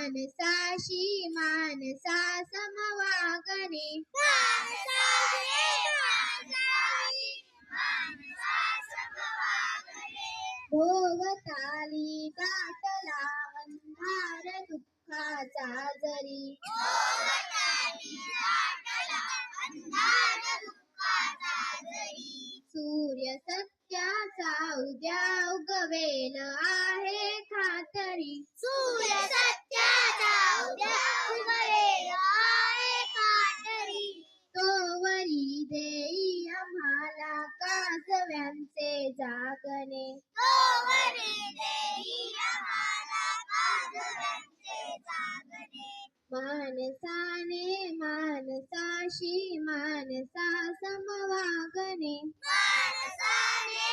मानसाशी मानसा समवागणे भोगताली दाटला अंधार दुःखाचा जरी सूर्य सत्याचा उद्या उगवेल आहे खातरी सूर्य सत्याचा उद्या उगवेल आहे खातरी तोवरी देई आम्हाला काजव्यांचे जागणे तोवरी देई आम्हाला काजव्यांचे जागणे मानसाने मानसाशी मानसा समवागणे मानसाने